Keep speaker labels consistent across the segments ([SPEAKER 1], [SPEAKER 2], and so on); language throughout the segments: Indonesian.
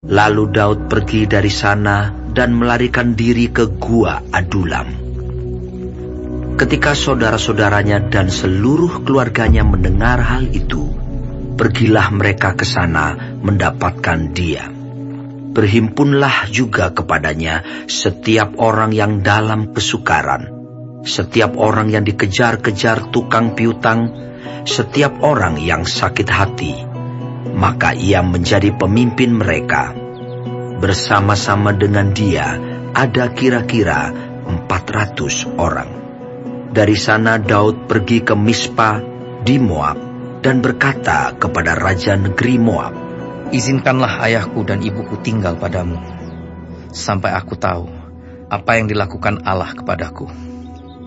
[SPEAKER 1] Lalu Daud pergi dari sana dan melarikan diri ke Gua Adulam. Ketika saudara-saudaranya dan seluruh keluarganya mendengar hal itu, pergilah mereka ke sana mendapatkan dia. Berhimpunlah juga kepadanya setiap orang yang dalam kesukaran, setiap orang yang dikejar-kejar tukang piutang, setiap orang yang sakit hati. Maka ia menjadi pemimpin mereka. Bersama-sama dengan dia ada kira-kira 400 orang. Dari sana Daud pergi ke Mispa di Moab dan berkata kepada raja negeri Moab,
[SPEAKER 2] "Izinkanlah ayahku dan ibuku tinggal padamu, sampai aku tahu apa yang dilakukan Allah kepadaku."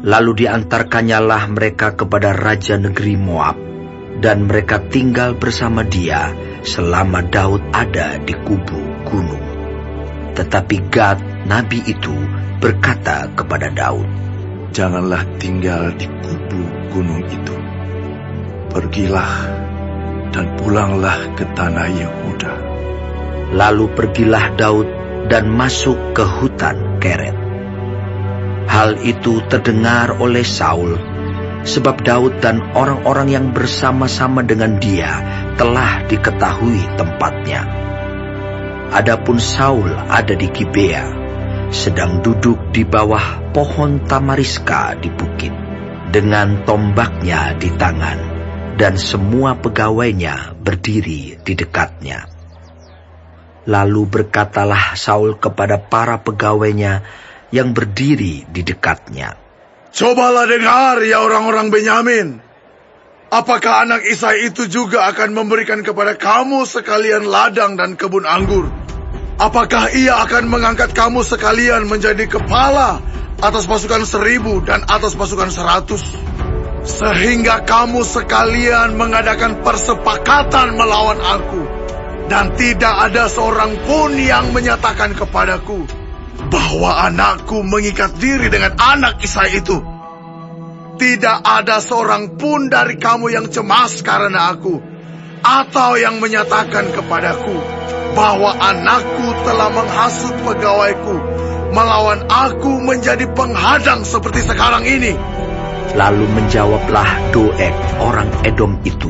[SPEAKER 1] Lalu diantarkannyalah mereka kepada raja negeri Moab, dan mereka tinggal bersama dia selama Daud ada di kubu gunung. Tetapi Gad, nabi itu, berkata kepada Daud,
[SPEAKER 3] "Janganlah tinggal di kubu gunung itu. Pergilah dan pulanglah ke tanah Yehuda."
[SPEAKER 1] Lalu pergilah Daud dan masuk ke hutan Keret. Hal itu terdengar oleh Saul, sebab Daud dan orang-orang yang bersama-sama dengan dia telah diketahui tempatnya. Adapun Saul ada di Gibea, sedang duduk di bawah pohon tamariska di bukit, dengan tombaknya di tangan, dan semua pegawainya berdiri di dekatnya. Lalu berkatalah Saul kepada para pegawainya yang berdiri di dekatnya,
[SPEAKER 3] "Cobalah dengar, ya orang-orang Benyamin. Apakah anak Isai itu juga akan memberikan kepada kamu sekalian ladang dan kebun anggur? Apakah ia akan mengangkat kamu sekalian menjadi kepala atas pasukan 1000 dan atas pasukan 100? Sehingga kamu sekalian mengadakan persepakatan melawan aku, dan tidak ada seorang pun yang menyatakan kepadaku bahwa anakku mengikat diri dengan anak Isai itu. Tidak ada seorang pun dari kamu yang cemas karena aku, atau yang menyatakan kepadaku bahwa anakku telah menghasut pegawaiku melawan aku menjadi penghadang seperti sekarang ini."
[SPEAKER 1] Lalu menjawablah Doeg orang Edom itu,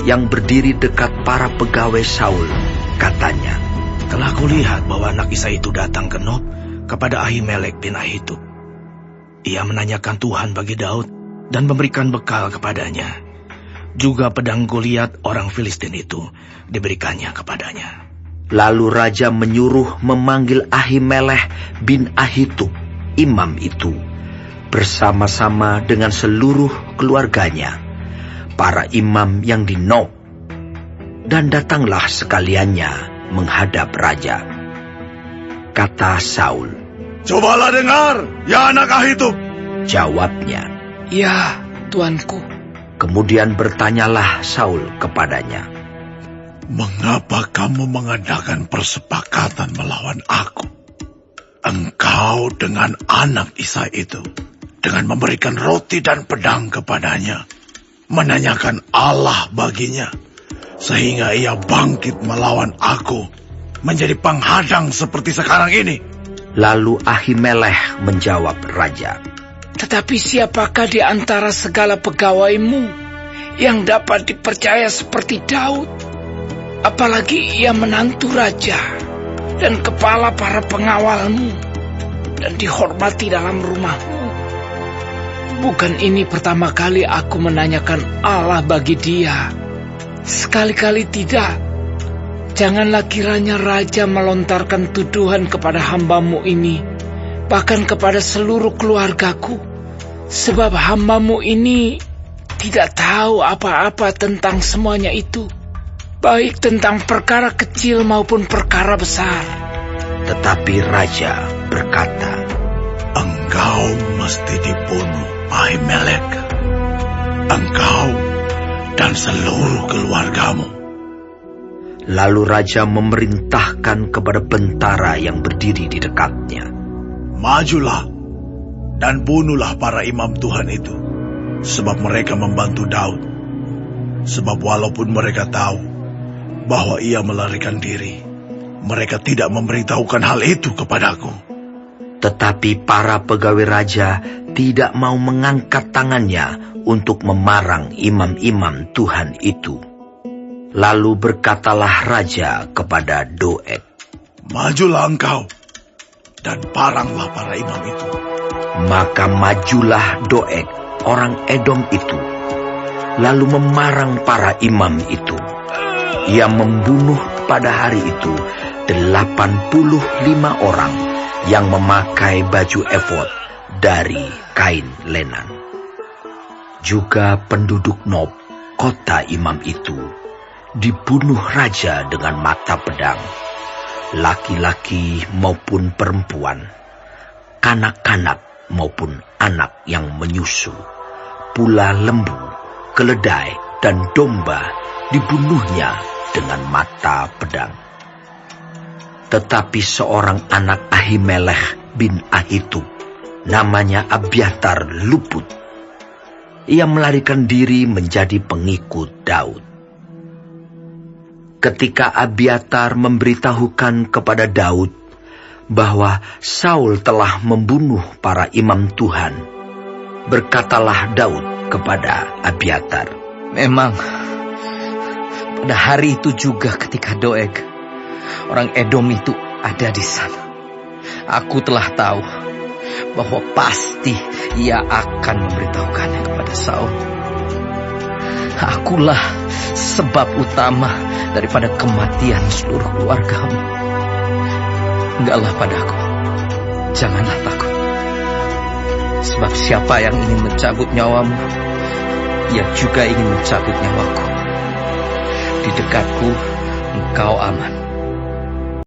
[SPEAKER 1] yang berdiri dekat para pegawai Saul, katanya,
[SPEAKER 4] "Telah kulihat bahwa anak Isai itu datang ke Nob kepada Ahimelek bin Ahitub. Ia menanyakan Tuhan bagi Daud dan memberikan bekal kepadanya. Juga pedang Goliat orang Filistin itu diberikannya kepadanya."
[SPEAKER 1] Lalu raja menyuruh memanggil Ahimelek bin Ahitub, imam itu, bersama-sama dengan seluruh keluarganya, para imam yang di Nob, dan datanglah sekaliannya menghadap raja. Kata Saul,
[SPEAKER 3] "Cobalah dengar, ya anak Ahitub."
[SPEAKER 1] Jawabnya,
[SPEAKER 5] "Ya, tuanku."
[SPEAKER 1] Kemudian bertanyalah Saul kepadanya,
[SPEAKER 3] "Mengapa kamu mengadakan persepakatan melawan aku? Engkau dengan anak Isai itu, dengan memberikan roti dan pedang kepadanya, menanyakan Allah baginya, sehingga ia bangkit melawan aku, menjadi penghadang seperti sekarang ini."
[SPEAKER 1] Lalu Ahimelek menjawab raja,
[SPEAKER 5] "Tetapi siapakah di antara segala pegawaimu yang dapat dipercaya seperti Daud? Apalagi ia menantu raja dan kepala para pengawalmu, dan dihormati dalam rumahmu. Bukan ini pertama kali aku menanyakan Allah bagi dia. Sekali-kali tidak. Janganlah kiranya raja melontarkan tuduhan kepada hambamu ini, bahkan kepada seluruh keluargaku, sebab hambamu ini tidak tahu apa-apa tentang semuanya itu, baik tentang perkara kecil maupun perkara besar."
[SPEAKER 1] Tetapi raja berkata,
[SPEAKER 3] "Engkau mesti dibunuh, Ahimelek. Engkau dan seluruh keluargamu."
[SPEAKER 1] Lalu raja memerintahkan kepada bentara yang berdiri di dekatnya,
[SPEAKER 3] "Majulah dan bunuhlah para imam Tuhan itu, sebab mereka membantu Daud. Sebab walaupun mereka tahu bahwa ia melarikan diri, mereka tidak memberitahukan hal itu kepadaku.
[SPEAKER 1] Tetapi para pegawai raja tidak mau mengangkat tangannya untuk memarang imam-imam Tuhan itu. Lalu berkatalah raja kepada Doeg,
[SPEAKER 3] Majulah engkau, dan paranglah para imam itu.
[SPEAKER 1] Maka majulah Doeg, orang Edom itu, lalu memarang para imam itu. Ia membunuh pada hari itu 85 orang yang memakai baju efod dari kain lenan. Juga penduduk Nob, kota imam itu, dibunuh raja dengan mata pedang, laki-laki maupun perempuan, kanak-kanak maupun anak yang menyusu, pula lembu, keledai, dan domba dibunuhnya dengan mata pedang. Tetapi seorang anak Ahimelech bin Ahitub, namanya Abiatar, luput. Ia melarikan diri menjadi pengikut Daud. Ketika Abiatar memberitahukan kepada Daud bahwa Saul telah membunuh para imam Tuhan, berkatalah Daud kepada Abiatar,
[SPEAKER 2] Memang, pada hari itu juga ketika Doeg, orang Edom itu ada di sana, aku telah tahu bahwa pasti ia akan memberitahukannya kepada Saul. Akulah sebab utama daripada kematian seluruh keluargamu. Enggaklah padaku, janganlah takut. Sebab siapa yang ingin mencabut nyawamu, ia juga ingin mencabut nyawaku. Di dekatku engkau aman,